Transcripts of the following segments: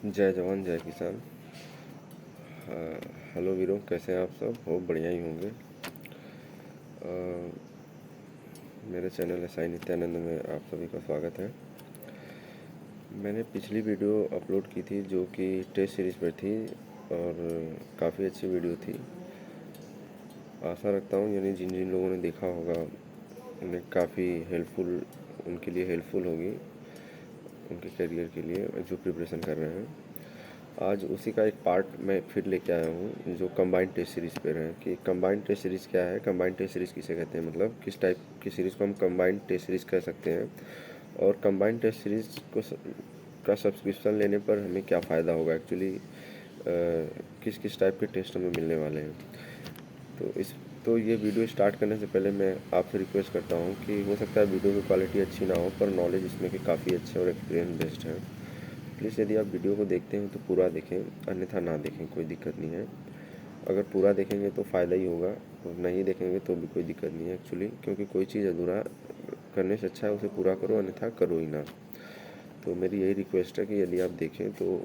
जय जवान जय किसान। हाँ, हेलो वीरों, कैसे हैं आप सब? हो बढ़िया ही होंगे। मेरे चैनल एसआई नित्यानंद में आप सभी का स्वागत है। मैंने पिछली वीडियो अपलोड की थी जो कि टेस्ट सीरीज़ पर थी और काफ़ी अच्छी वीडियो थी। आशा रखता हूँ यानी जिन जिन लोगों ने देखा होगा उन्हें काफ़ी हेल्पफुल, उनके लिए हेल्पफुल होगी, उनके करियर के लिए जो प्रिपरेशन कर रहे हैं। आज उसी का एक पार्ट मैं फिर लेके आया हूँ जो कंबाइंड टेस्ट सीरीज़ पे है कि कंबाइंड टेस्ट सीरीज़ क्या है, कंबाइंड टेस्ट सीरीज़ किसे कहते हैं, मतलब किस टाइप की सीरीज़ को हम कंबाइंड टेस्ट सीरीज़ कह सकते हैं और कंबाइंड टेस्ट सीरीज़ को का सब्सक्रिप्शन लेने पर हमें क्या फ़ायदा होगा एक्चुअली, किस किस टाइप के टेस्ट हमें मिलने वाले हैं। तो ये वीडियो स्टार्ट करने से पहले मैं आपसे रिक्वेस्ट करता हूँ कि हो सकता है वीडियो की क्वालिटी अच्छी ना हो पर नॉलेज इसमें कि काफ़ी अच्छे और एक्सपीरियंस बेस्ड है। प्लीज़ यदि आप वीडियो को देखते हैं तो पूरा देखें, अन्यथा ना देखें, कोई दिक्कत नहीं है। अगर पूरा देखेंगे तो फ़ायदा ही होगा और नहीं देखेंगे तो भी कोई दिक्कत नहीं है एक्चुअली, क्योंकि कोई चीज़ अधूरा करने से अच्छा है उसे पूरा करो, अन्यथा करो ही ना। तो मेरी यही रिक्वेस्ट है कि यदि आप देखें तो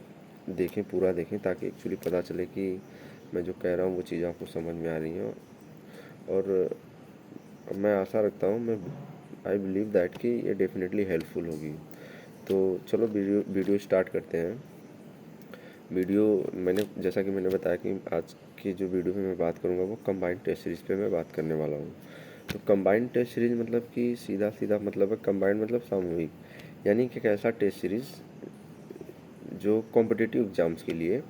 देखें, पूरा देखें, ताकि एक्चुअली पता चले कि मैं जो कह रहा हूँ वो चीज़ आपको समझ में आ रही है। और मैं आशा रखता हूँ, मैं आई बिलीव दैट कि ये डेफिनेटली हेल्पफुल होगी। तो चलो वीडियो स्टार्ट करते हैं। वीडियो मैंने जैसा कि मैंने बताया कि आज की जो वीडियो में मैं बात करूंगा वो कंबाइंड टेस्ट सीरीज़ पे मैं बात करने वाला हूँ। तो कंबाइंड टेस्ट सीरीज़ मतलब कि सीधा सीधा मतलब है, कंबाइंड मतलब सामूहिक, यानी कि एक ऐसा टेस्ट सीरीज़ जो कॉम्पिटिटिव एग्ज़ाम्स के लिए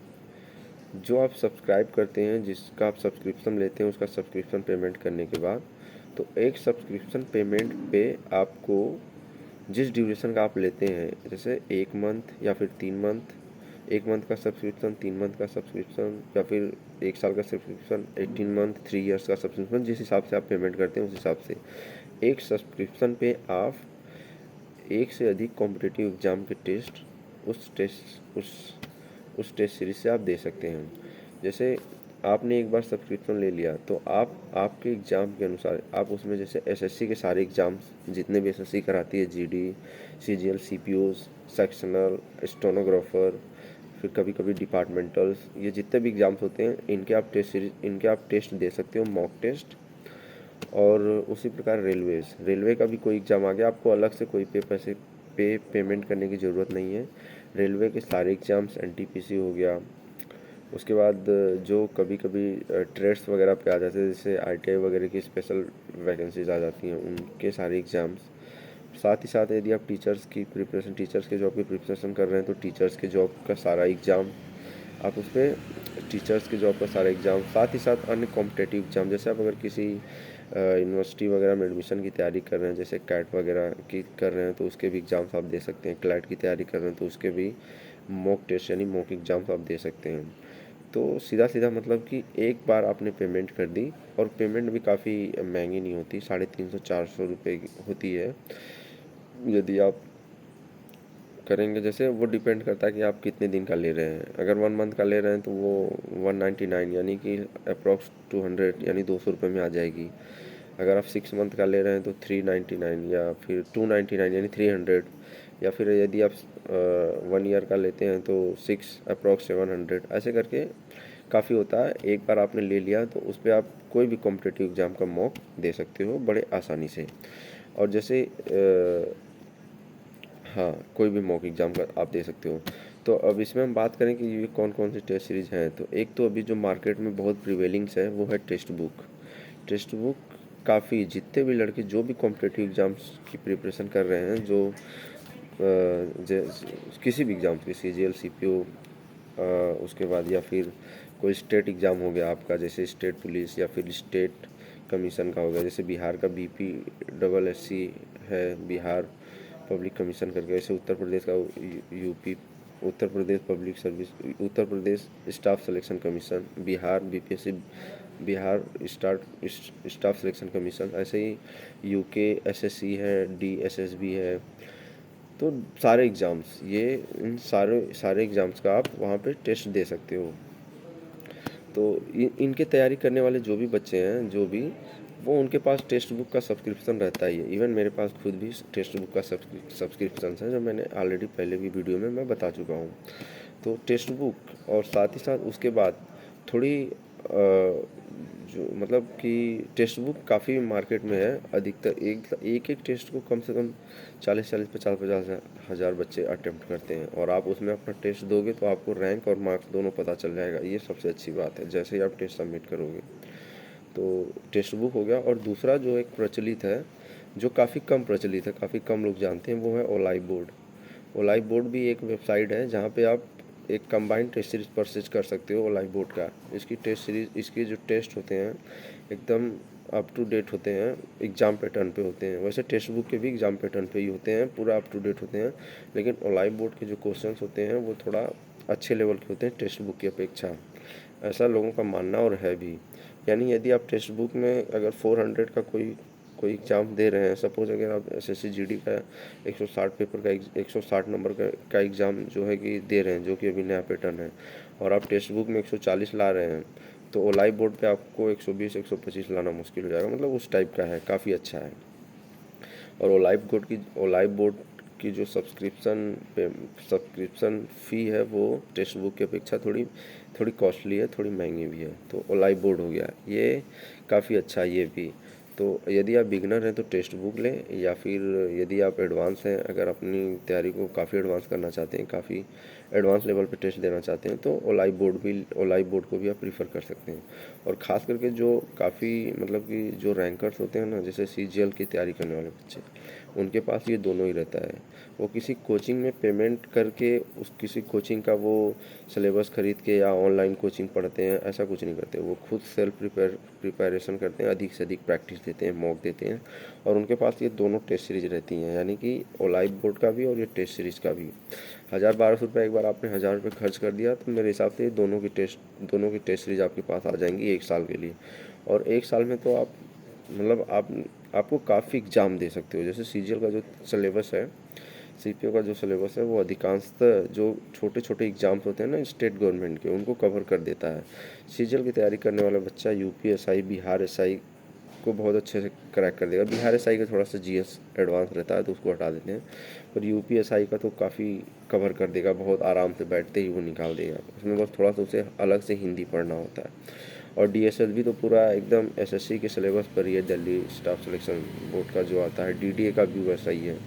जो आप सब्सक्राइब करते हैं, जिसका आप सब्सक्रिप्शन लेते हैं, उसका सब्सक्रिप्शन पेमेंट करने के बाद तो एक सब्सक्रिप्शन पेमेंट पे आपको जिस ड्यूरेशन का आप लेते हैं, जैसे 1 मंथ या फिर 3 मंथ, 1 मंथ का सब्सक्रिप्शन, 3 मंथ का सब्सक्रिप्शन या फिर 1 साल का सब्सक्रिप्शन, 18 मंथ, 3 इयर्स का सब्सक्रिप्शन, जिस हिसाब से आप पेमेंट करते हैं उस हिसाब से एक सब्सक्रिप्शन पे आप एक से अधिक कॉम्पिटिटिव एग्ज़ाम के टेस्ट उस टेस्ट सीरीज़ से आप दे सकते हैं। जैसे आपने एक बार सब्सक्रिप्शन ले लिया तो आप आपके एग्ज़ाम के अनुसार आप उसमें जैसे एसएससी के सारे एग्ज़ाम्स जितने भी एसएससी कराती है, जीडी, सीजीएल, सीपीओस, सेक्शनल, स्टेनोग्राफर, फिर कभी कभी डिपार्टमेंटल्स, ये जितने भी एग्ज़ाम्स होते हैं इनके आप टेस्ट दे सकते हो, मॉक टेस्ट। और उसी प्रकार रेलवे का भी कोई एग्ज़ाम आ गया, आपको अलग से कोई पेमेंट करने की ज़रूरत नहीं है। रेलवे के सारे एग्ज़ाम्स, एनटीपीसी हो गया, उसके बाद जो कभी कभी ट्रेड्स वगैरह पे आ जाते हैं, जैसे आईटीआई वगैरह की स्पेशल वैकेंसीज आ जाती हैं, उनके सारे एग्ज़ाम्स। साथ ही साथ यदि आप टीचर्स के जॉब की प्रिपरेशन कर रहे हैं तो टीचर्स के जॉब का सारा एग्ज़ाम आप उस पर टीचर्स के जॉब का सारा एग्ज़ाम, साथ ही साथ अन्य कॉम्पिटेटिव एग्ज़ाम, जैसे आप अगर किसी यूनिवर्सिटी वगैरह में एडमिशन की तैयारी कर रहे हैं, जैसे कैट वगैरह की कर रहे हैं तो उसके भी एग्ज़ाम्स आप दे सकते हैं, क्लैट की तैयारी कर रहे हैं तो उसके भी मॉक टेस्ट यानी मॉक एग्ज़ाम्स आप दे सकते हैं। तो सीधा सीधा मतलब कि एक बार आपने पेमेंट कर दी, और पेमेंट भी काफ़ी महंगी नहीं होती, 350-400 रुपये की होती है यदि आप करेंगे। जैसे वो डिपेंड करता है कि आप कितने दिन का ले रहे हैं। अगर 1 मंथ का ले रहे हैं तो वो 199 यानी कि अप्रॉक्स 200 यानी 200 रुपये में आ जाएगी। अगर आप 6 मंथ का ले रहे हैं तो 399 या फिर 299 यानी 300, या फिर यदि आप 1 ईयर का लेते हैं तो 6 अप्रॉक्स 700, ऐसे करके काफ़ी होता है। एक बार आपने ले लिया तो उस पर आप कोई भी कॉम्पिटिटिव एग्ज़ाम का मॉक दे सकते हो बड़े आसानी से। और जैसे हाँ, कोई भी मॉक एग्ज़ाम का आप दे सकते हो। तो अब इसमें हम बात करें कि ये कौन कौन सी टेस्ट सीरीज़ हैं। तो एक तो अभी जो मार्केट में बहुत प्रिवेलिंग्स है वो है टेक्स्ट बुक। टेक्स्ट बुक काफ़ी, जितने भी लड़के जो भी कॉम्पिटिटिव एग्ज़ाम्स की प्रिपरेशन कर रहे हैं, जो किसी भी एग्ज़ाम की, सीजीएल, सीपीओ, उसके बाद या फिर कोई स्टेट एग्ज़ाम हो गया आपका, जैसे स्टेट पुलिस या फिर स्टेट कमीशन का हो गया, जैसे बिहार का BPSSC है, बिहार पब्लिक कमीशन करके, वैसे उत्तर प्रदेश का UP, Uttar Pradesh public service, Uttar Pradesh staff selection commission, Bihar BPSC, Bihar staff selection commission, ऐसे ही यूके SSC है, DSSB है। तो सारे एग्ज़ाम्स, ये इन सारे एग्ज़ाम्स का आप वहाँ पे टेस्ट दे सकते हो। तो इनके तैयारी करने वाले जो भी बच्चे हैं, जो भी वो उनके पास टेक्स्ट बुक का सब्सक्रिप्शन रहता ही है। इवन मेरे पास खुद भी टेक्स्ट बुक का सब्सक्रिप्शन है, जो मैंने ऑलरेडी पहले भी वीडियो में मैं बता चुका हूँ। तो टेक्स्ट बुक और साथ ही साथ उसके बाद थोड़ी जो मतलब कि टेक्स्ट बुक काफ़ी मार्केट में है। अधिकतर एक टेस्ट को कम से कम 40 50 हज़ार बच्चे अटेम्प्ट करते हैं, और आप उसमें अपना टेस्ट दोगे तो आपको रैंक और मार्क्स दोनों पता चल जाएगा। ये सबसे अच्छी बात है जैसे ही आप टेस्ट सबमिट करोगे। तो टेक्स्ट बुक हो गया। और दूसरा जो एक प्रचलित है, जो काफ़ी कम प्रचलित है, काफ़ी कम लोग जानते हैं, वो है ओलाइव बोर्ड। ओलाइव बोर्ड भी एक वेबसाइट है जहाँ पे आप एक कंबाइंड टेस्ट सीरीज परचेज कर सकते हो ओलाइव बोर्ड का। इसकी टेस्ट सीरीज, इसके जो टेस्ट होते हैं एकदम अप टू डेट होते हैं, एग्ज़ाम पैटर्न पे होते हैं। वैसे टेक्स्ट बुक के भी एग्ज़ाम पैटर्न पे ही होते हैं, पूरा अप टू डेट होते हैं, लेकिन ओलाइव बोर्ड के जो क्वेश्चंस होते हैं वो थोड़ा अच्छे लेवल के होते हैं टेक्स्ट बुक की अपेक्षा, ऐसा लोगों का मानना और है भी। यानी यदि आप टेक्स्ट बुक में अगर 400 का कोई कोई एग्ज़ाम दे रहे हैं, सपोज़ अगर आप एसएससी जीडी का 160 पेपर का 160 नंबर का एग्ज़ाम जो है कि दे रहे हैं, जो कि अभी नया पैटर्न है, और आप टेक्स्ट बुक में 140 ला रहे हैं, तो ओलाइव बोर्ड पे आपको 120 125 लाना मुश्किल हो जाएगा। मतलब उस टाइप का है, काफ़ी अच्छा है। और ओलाइव बोर्ड की जो सब्सक्रिप्शन फ़ी है वो टेक्स्ट बुक की अपेक्षा थोड़ी थोड़ी कॉस्टली है, थोड़ी महंगी भी है। तो ओलाइव बोर्ड हो गया, ये काफ़ी अच्छा है ये भी। तो यदि आप बिगनर हैं तो टेक्स्ट बुक लें, या फिर यदि आप एडवांस हैं, अगर अपनी तैयारी को काफ़ी एडवांस करना चाहते हैं, काफ़ी एडवांस लेवल पे टेस्ट देना चाहते हैं, तो ओलाइव बोर्ड को भी आप प्रीफर कर सकते हैं। और ख़ास करके जो काफ़ी मतलब कि जो रैंकर्स होते हैं ना, जैसे सीजीएल की तैयारी करने वाले बच्चे, उनके पास ये दोनों ही रहता है। वो किसी कोचिंग में पेमेंट करके उस किसी कोचिंग का वो सिलेबस खरीद के या ऑनलाइन कोचिंग पढ़ते हैं, ऐसा कुछ नहीं करते। वो खुद सेल्फ प्रिपरेशन करते हैं, अधिक से अधिक प्रैक्टिस देते हैं, मॉक देते हैं, और उनके पास ये दोनों टेस्ट सीरीज रहती हैं, यानी कि ओलाइव बोर्ड का भी और ये टेस्ट सीरीज़ का भी। 1000 1200 रुपये एक बार आपने 1000 रुपये खर्च कर दिया, तो मेरे हिसाब से दोनों की टेस्ट सीरीज आपके पास आ जाएंगी 1 साल के लिए। और 1 साल में तो आप मतलब आपको काफ़ी एग्ज़ाम दे सकते हो। जैसे सीजीएल का जो सिलेबस है, सीपीओ का जो सिलेबस है, वो अधिकांशतः जो छोटे छोटे एग्ज़ाम्स होते हैं ना स्टेट गवर्नमेंट के, उनको कवर कर देता है। सीजीएल की तैयारी करने वाला बच्चा यूपीएसआई, बिहार एसआई को बहुत अच्छे से क्रैक कर देगा। बिहार एसआई का थोड़ा सा जीएस एडवांस रहता है तो उसको हटा देते हैं, पर यूपीएसआई का तो काफ़ी कवर कर देगा, बहुत आराम से बैठते ही वो निकाल देगा। उसमें बस थोड़ा सा उसे अलग से हिंदी पढ़ना होता है। और डीएसएल भी तो पूरा एकदम एसएससी के सिलेबस पर ही है, दिल्ली स्टाफ सिलेक्शन बोर्ड का जो आता है। डीडीए का भी वैसा ही है।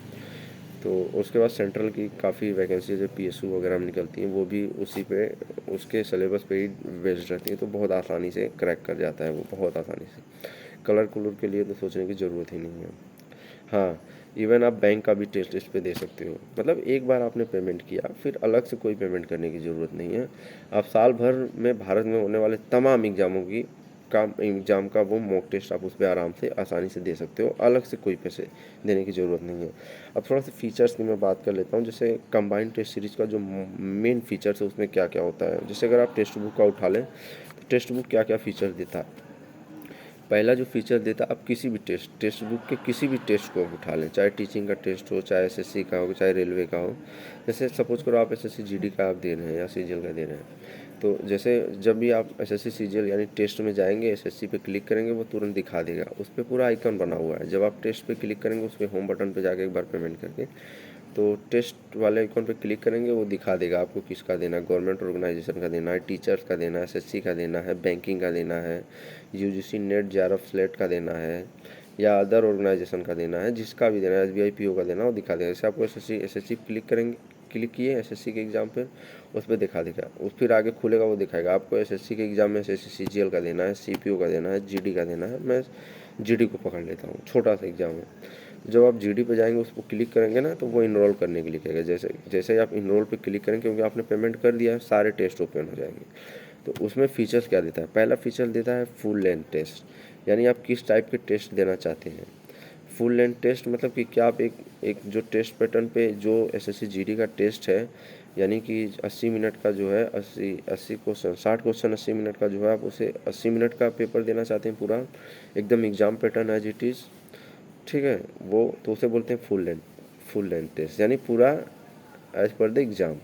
तो उसके बाद सेंट्रल की काफ़ी वैकेंसी जो पीएसयू वगैरह में निकलती हैं, वो भी उसी पे उसके सिलेबस पे ही बेस्ड रहती हैं, तो बहुत आसानी से क्रैक कर जाता है वो, बहुत आसानी से। कलर के लिए तो सोचने की ज़रूरत ही नहीं है। हाँ, इवन आप बैंक का भी टेस्ट इस पे दे सकते हो। मतलब एक बार आपने पेमेंट किया, फिर अलग से कोई पेमेंट करने की ज़रूरत नहीं है। आप साल भर में भारत में होने वाले तमाम एग्ज़ाम का वो मॉक टेस्ट आप उस पर आराम से आसानी से दे सकते हो, अलग से कोई पैसे देने की ज़रूरत नहीं है। अब थोड़ा सा फीचर्स की मैं बात कर लेता हूँ। जैसे कंबाइंड टेस्ट सीरीज़ का जो मेन फीचर्स है उसमें क्या क्या होता है। जैसे अगर आप टेक्स्ट बुक का उठा लें, तो टेक्स्ट बुक क्या क्या फ़ीचर देता है। पहला जो फीचर देता है, आप किसी भी टेक्स्ट बुक के किसी भी टेस्ट को आप उठा लें, चाहे टीचिंग का टेस्ट हो, चाहे एसएससी का हो, चाहे रेलवे का हो। जैसे सपोज करो आप एसएससी जीडी का आप दे रहे हैं या सीजीएल का दे रहे हैं, तो जैसे जब भी आप एसएससी सीजीएल यानी टेस्ट में जाएंगे, एसएससी पे क्लिक करेंगे, वो तुरंत दिखा देगा। उस पर पूरा आइकन बना हुआ है। जब आप टेस्ट पे क्लिक करेंगे, उस पर होम बटन पे जाके एक बार पेमेंट करके, तो टेस्ट वाले आइकन पे क्लिक करेंगे, वो दिखा देगा आपको किसका देना है। गवर्नमेंट ऑर्गेनाइजेशन का देना है, टीचर्स का देना है, एसएससी का देना है, बैंकिंग का देना है, यूजीसी नेट जेआरएफ स्लेट का देना है, या अदर ऑर्गेनाइजेशन का देना है। जिसका भी देना है, एसबीआई पीओ का देना है, वो दिखा देगा। जैसे आपको एसएससी क्लिक करेंगे, क्लिक किए एसएससी के एग्ज़ाम पर, उस पर दिखा देगा। उस फिर आगे खुलेगा, वो दिखाएगा आपको एसएससी के एग्ज़ाम में एसएससी सीजीएल का देना है, सीपीओ का देना है, जीडी का देना है। मैं जीडी को पकड़ लेता हूँ, छोटा सा एग्ज़ाम है। जब आप जीडी पे जाएंगे, उस पर क्लिक करेंगे ना, तो वो इनरोल करने के लिए कहेगा। जैसे जैसे ही आप इनरोल पे क्लिक करेंगे, क्योंकि आपने पेमेंट कर दिया है, सारे टेस्ट ओपन हो जाएंगे। तो उसमें फीचर्स क्या देता है। पहला फीचर देता है फुल लेंथ टेस्ट, यानी आप किस टाइप के टेस्ट देना चाहते हैं। फुल लेंथ टेस्ट मतलब कि क्या आप एक जो टेस्ट पैटर्न पे जो एसएससी जीडी का टेस्ट है, यानी कि 80 मिनट का जो है, 80 क्वेश्चन, 60 क्वेश्चन 80 मिनट का जो है, आप उसे 80 मिनट का पेपर देना चाहते हैं पूरा, एकदम exam pattern as it is, ठीक है। वो तो उसे बोलते हैं फुल लेंथ टेस्ट, यानी पूरा एज पर द एग्ज़ाम।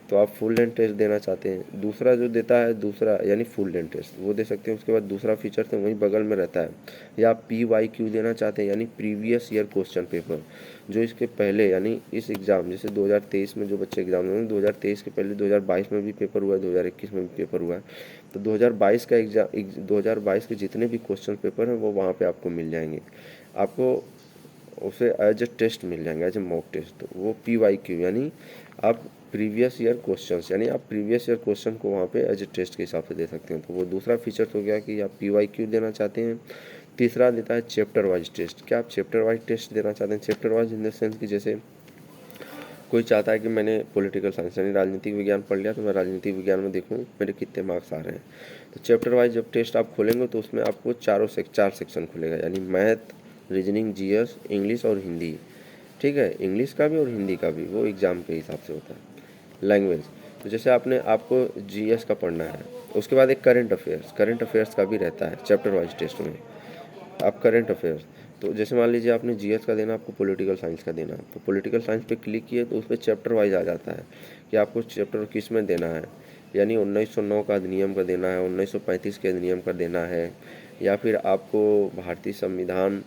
तो आप फुल लेंथ टेस्ट देना चाहते हैं, दूसरा जो देता है दूसरा यानी फुल लेंथ टेस्ट वो दे सकते हैं। उसके बाद दूसरा फीचर तो वहीं बगल में रहता है। या आप PYQ देना चाहते हैं यानी प्रीवियस ईयर क्वेश्चन पेपर, जो इसके पहले यानी इस एग्ज़ाम जैसे 2023 में जो बच्चे एग्ज़ाम देंगे 2023 के पहले 2022 में भी पेपर हुआ है, 2021 में भी पेपर हुआ है, तो 2022 का एग्ज़ाम 2022 के जितने भी क्वेश्चन पेपर हैं वो वहाँ पे आपको मिल जाएंगे। आपको उसे एज ए टेस्ट मिल जाएंगे, एज ए मॉक टेस्ट। तो वो PYQ यानी आप प्रीवियस ईयर क्वेश्चंस यानी आप प्रीवियस ईयर क्वेश्चन को वहाँ पे एज ए टेस्ट के हिसाब से दे सकते हैं। तो वो दूसरा फीचर हो गया कि आप PYQ देना चाहते हैं। तीसरा देता है चैप्टर वाइज टेस्ट। क्या आप चैप्टर वाइज टेस्ट देना चाहते हैं? Chapter wise in the sense कि जैसे कोई चाहता है कि मैंने पॉलिटिकल साइंस यानी राजनीतिक विज्ञान पढ़ लिया, तो मैं राजनीतिक विज्ञान में देखूँ मेरे कितने मार्क्स आ रहे हैं। तो चैप्टर वाइज जब टेस्ट आप खोलेंगे तो उसमें आपको चार सेक्शन खुलेगा, यानी मैथ, रीजनिंग, GS, इंग्लिश और हिंदी। ठीक है, इंग्लिश का भी और हिंदी का भी वो एग्ज़ाम के हिसाब से होता है। लैंग्वेज, तो जैसे आपको GS का पढ़ना है, उसके बाद एक करंट अफेयर्स का भी रहता है चैप्टर वाइज टेस्ट में। आप करंट अफेयर्स, तो जैसे मान लीजिए आपने GS का देना, आपको पॉलिटिकल साइंस का देना, तो पॉलिटिकल साइंस पे क्लिक किए तो उस पर चैप्टर वाइज आ जाता है कि आपको चैप्टर किस में देना है। यानी 1909 का अधिनियम का देना है, 1935 के अधिनियम का देना है, या फिर आपको भारतीय संविधान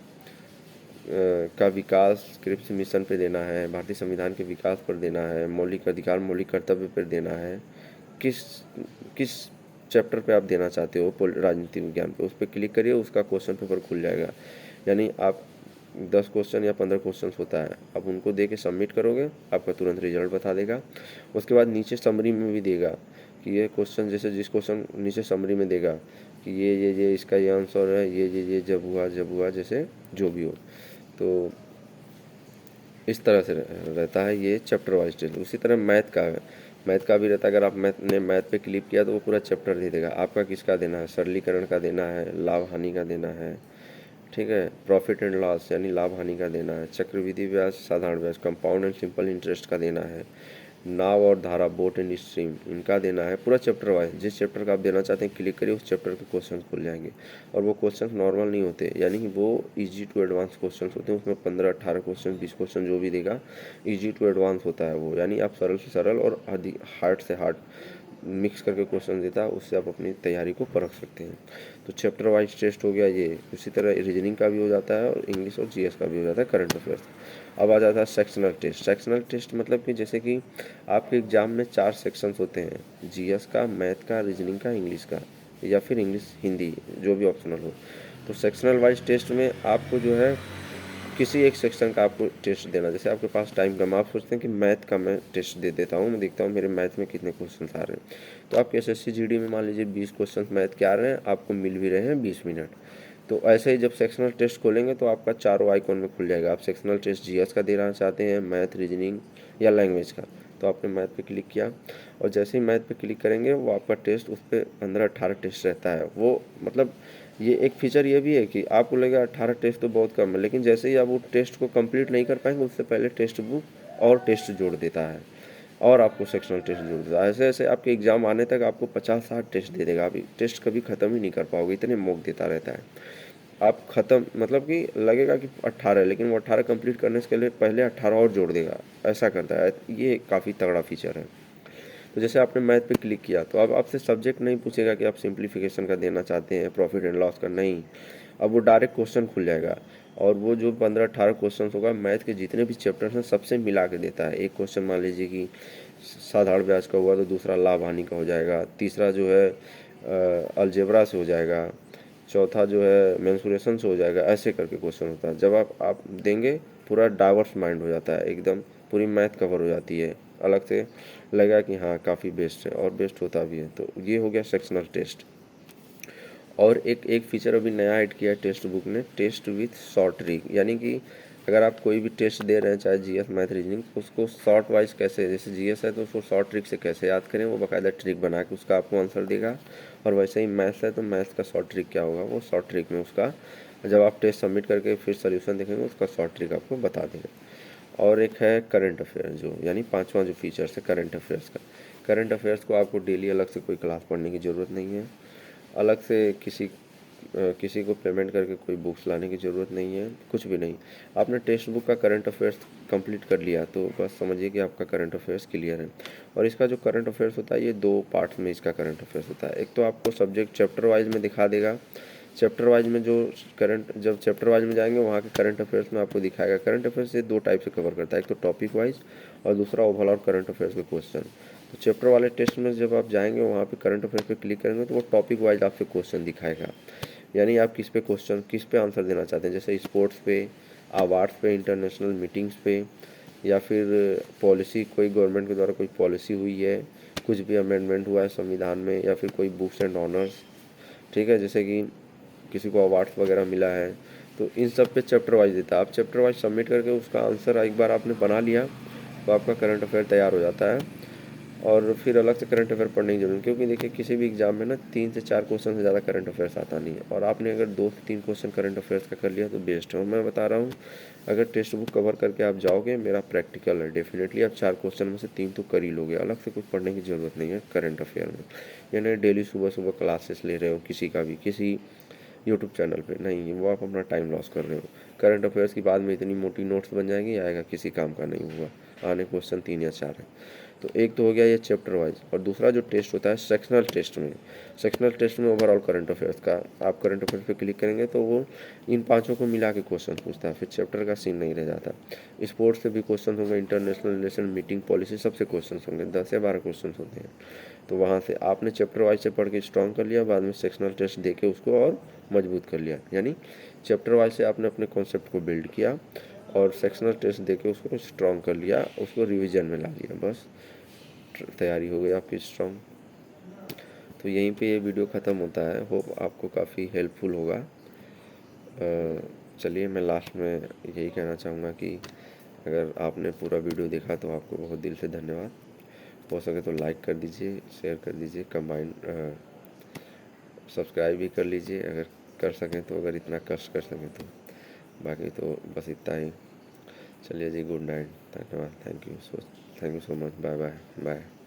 का विकास क्रिप्स मिशन पे देना है, भारतीय संविधान के विकास पर देना है, मौलिक अधिकार मौलिक कर्तव्य पर देना है, किस किस चैप्टर पे आप देना चाहते हो राजनीति विज्ञान पे, उस पर क्लिक करिए, उसका क्वेश्चन पेपर खुल जाएगा। यानी आप 10 क्वेश्चन या 15 क्वेश्चन होता है, आप उनको दे के सबमिट करोगे, आपका तुरंत रिजल्ट बता देगा। उसके बाद नीचे समरी में भी देगा कि ये क्वेश्चन, जैसे जिस क्वेश्चन नीचे समरी में देगा कि ये इसका ये आंसर है, ये जब हुआ जैसे जो भी हो। तो इस तरह से रहता है ये चैप्टर वाइज टेस्ट। उसी तरह मैथ का भी रहता है। अगर आप मैथ पे क्लिक किया तो वो पूरा चैप्टर दे देगा, आपका किसका देना है, सरलीकरण का देना है, लाभ हानि का देना है, ठीक है, प्रॉफिट एंड लॉस यानी लाभ हानि का देना है, चक्रवृद्धि ब्याज, साधारण ब्याज, कंपाउंड एंड सिंपल इंटरेस्ट का देना है, नाव और धारा, बोट एंड स्ट्रीम, इनका देना है। पूरा चैप्टर वाइज जिस चैप्टर का आप देना चाहते हैं क्लिक करिए, उस चैप्टर के क्वेश्चन खुल जाएंगे। और वो क्वेश्चन नॉर्मल नहीं होते, यानी कि वो इजी टू एडवांस क्वेश्चन होते हैं। उसमें 15-18 क्वेश्चन 20 क्वेश्चन जो भी देगा इजी टू एडवांस होता है वो, यानी आप सरल से सरल और हार्ड से हार्ड मिक्स करके क्वेश्चन देता है, उससे आप अपनी तैयारी को परख सकते हैं। तो चैप्टर वाइज टेस्ट हो गया ये। उसी तरह रीजनिंग का भी हो जाता है और इंग्लिश और GS का भी हो जाता है, करंट अफेयर्स। अब आ जाता है सेक्शनल टेस्ट। सेक्शनल टेस्ट मतलब कि जैसे कि आपके एग्जाम में 4 सेक्शंस होते हैं, GS का, मैथ का, रीजनिंग का, इंग्लिश का, या फिर इंग्लिश हिंदी जो भी ऑप्शनल हो। तो सेक्शनल वाइज टेस्ट में आपको जो है किसी एक सेक्शन का आपको टेस्ट देना। जैसे आपके पास टाइम कम, आप सोचते हैं कि मैथ का मैं टेस्ट दे देता हूँ, मैं देखता हूँ मेरे मैथ में कितने क्वेश्चन आ रहे हैं। तो आपके SSC GD में मान लीजिए 20 क्वेश्चन मैथ के आ रहे हैं, आपको मिल भी रहे हैं 20 मिनट। तो ऐसे ही जब सेक्शनल टेस्ट खोलेंगे तो आपका चारों आइकॉन में खुल जाएगा। आप सेक्शनल टेस्ट GS का देना चाहते हैं, मैथ, रीजनिंग या लैंग्वेज का, तो आपने मैथ पे क्लिक किया और जैसे ही मैथ पे क्लिक करेंगे वो आपका टेस्ट, उस पर 15-18 टेस्ट रहता है। वो मतलब ये एक फीचर ये भी है कि आपको लगेगा 18 टेस्ट तो बहुत कम है, लेकिन जैसे ही आप वो टेस्ट को कंप्लीट नहीं कर पाएंगे उससे पहले टेस्ट बुक और टेस्ट जोड़ देता है और आपको सेक्शनल टेस्ट जोड़ देता है। ऐसे ऐसे आपके एग्ज़ाम आने तक आपको 50-60 टेस्ट दे देगा। आप टेस्ट कभी ख़त्म ही नहीं कर पाओगे, इतने मॉक देता रहता है। आप ख़त्म मतलब कि लगेगा कि 18, लेकिन वो 18 कंप्लीट करने से पहले 18 और जोड़ देगा, ऐसा करता है। ये काफ़ी तगड़ा फीचर है। तो जैसे आपने मैथ पे क्लिक किया तो अब आपसे सब्जेक्ट नहीं पूछेगा कि आप सिंप्लीफिकेशन का देना चाहते हैं, प्रॉफिट एंड लॉस का, नहीं। अब वो डायरेक्ट क्वेश्चन खुल जाएगा और वो जो 15-18 क्वेश्चन होगा मैथ के जितने भी चैप्टर्स हैं सबसे मिला के देता है। एक क्वेश्चन मान लीजिए कि साधारण ब्याज का हुआ तो दूसरा लाभ हानि का हो जाएगा, तीसरा जो है अलजेब्रा से हो जाएगा, चौथा जो है मेंसुरेशन से हो जाएगा, ऐसे करके क्वेश्चन होता है। जब आप देंगे पूरा डाइवर्स माइंड हो जाता है, एकदम पूरी मैथ कवर हो जाती है, अलग से लगा कि हाँ काफ़ी बेस्ट है, और बेस्ट होता भी है। तो ये हो गया सेक्शनल टेस्ट। और एक फीचर अभी नया ऐड किया है टेक्स्ट बुक ने, टेस्ट विथ शॉर्ट ट्रिक, यानी कि अगर आप कोई भी टेस्ट दे रहे हैं चाहे GS, मैथ, रीजनिंग, उसको शॉर्ट वाइज कैसे, जैसे GS है तो उसको शॉर्ट ट्रिक से कैसे याद करें, वो बाकायदा ट्रिक बना के उसका आपको आंसर देगा। और वैसे ही मैथ्स है तो मैथ्स का शॉर्ट ट्रिक क्या होगा, वो शॉर्ट ट्रिक में उसका जब आप टेस्ट सबमिट करके फिर सोल्यूशन देखेंगे उसका शॉर्ट ट्रिक आपको बता देगा। और एक है करंट अफेयर, जो यानी 5वां जो फीचर्स है करंट अफेयर्स का। करंट अफेयर्स को आपको डेली अलग से कोई क्लास पढ़ने की ज़रूरत नहीं है, अलग से किसी किसी को पेमेंट करके कोई बुक्स लाने की ज़रूरत नहीं है, कुछ भी नहीं। आपने टेक्स्ट बुक का करंट अफेयर्स कंप्लीट कर लिया तो बस समझिए कि आपका करंट अफेयर्स क्लियर है। और इसका जो करंट अफेयर्स होता है ये 2 पार्ट्स में इसका करंट अफेयर्स होता है। एक तो आपको सब्जेक्ट चैप्टर वाइज में दिखा देगा, चैप्टर वाइज में जो करंट, जब चैप्टर वाइज में जाएंगे वहाँ के करंट अफेयर्स में आपको दिखाएगा। करंट अफेयर्स ये 2 टाइप से कवर करता है, एक तो टॉपिक वाइज और दूसरा ओवरऑल करंट अफेयर्स के क्वेश्चन। तो चैप्टर वाले टेस्ट में जब आप जाएंगे वहाँ पे करंट अफेयर्स पे क्लिक करेंगे तो वो टॉपिक वाइज आपसे क्वेश्चन दिखाएगा, यानी आप किस पे क्वेश्चन, किस पे आंसर देना चाहते हैं, जैसे स्पोर्ट्स पे, अवार्ड्स पे, इंटरनेशनल मीटिंग्स पे, या फिर पॉलिसी, कोई गवर्नमेंट के द्वारा कोई पॉलिसी हुई है, कुछ भी अमेंडमेंट हुआ है संविधान में, या फिर कोई बुक्स एंड ऑनर्स, ठीक है, जैसे कि किसी को अवार्ड्स वगैरह मिला है, तो इन सब पे चैप्टर वाइज देता है। आप चैप्टर वाइज सबमिट करके उसका आंसर एक बार आपने बना लिया तो आपका करंट अफेयर तैयार हो जाता है। और फिर अलग से करंट अफेयर पढ़ने की जरूरत, क्योंकि देखिए किसी भी एग्जाम में ना 3 से 4 क्वेश्चन से ज़्यादा करंट अफेयर्स आता नहीं है, और आपने अगर 2 से 3 क्वेश्चन करंट अफेयर्स का कर लिया तो बेस्ट है। और मैं बता रहा हूँ, अगर टेक्स्ट बुक कवर करके आप जाओगे, मेरा प्रैक्टिकल है, डेफिनेटली आप 4 क्वेश्चन में से 3 तो कर ही लोगे। अलग से कुछ पढ़ने की ज़रूरत नहीं है करंट अफेयर में। यानी डेली सुबह सुबह क्लासेस ले रहे हो किसी का भी, किसी यूट्यूब चैनल पे नहीं, वो आप अपना टाइम लॉस कर रहे हो। करंट अफेयर्स की बाद में इतनी मोटी नोट्स बन जाएंगी, आएगा किसी काम का नहीं हुआ। आने क्वेश्चन 3 या 4 है। तो एक तो हो गया ये चैप्टर वाइज, और दूसरा जो टेस्ट होता है सेक्शनल टेस्ट में, सेक्शनल टेस्ट में ओवरऑल करंट अफेयर्स का, आप करंट अफेयर्स पे क्लिक करेंगे तो वो इन पांचों को मिला के क्वेश्चन पूछता है, फिर चैप्टर का सीन नहीं रह जाता। स्पोर्ट्स से भी क्वेश्चन होंगे, इंटरनेशनल रिलेशन, मीटिंग, पॉलिसी, सबसे क्वेश्चन होंगे, 10 या 12 क्वेश्चन होते हैं। तो वहाँ से आपने चैप्टर वाइज से पढ़ के स्ट्रॉन्ग कर लिया, बाद में सेक्शनल टेस्ट दे के उसको और मजबूत कर लिया। यानी चैप्टर वाइज से आपने अपने कॉन्सेप्ट को बिल्ड किया और सेक्शनल टेस्ट दे के उसको स्ट्रॉन्ग कर लिया, उसको रिवीजन में ला लिया, बस तैयारी हो गई आपकी स्ट्रॉन्ग। तो यहीं पे ये वीडियो ख़त्म होता है। होप आपको काफ़ी हेल्पफुल होगा। चलिए, मैं लास्ट में यही कहना चाहूँगा कि अगर आपने पूरा वीडियो देखा तो आपको बहुत दिल से धन्यवाद। हो सके तो लाइक कर दीजिए, शेयर कर दीजिए, कंबाइन सब्सक्राइब भी कर लीजिए अगर कर सकें तो, अगर इतना कष्ट कर सकें तो। बाकी तो बस इतना ही। चलिए जी, गुड नाइट, धन्यवाद, thank you so much, bye bye bye.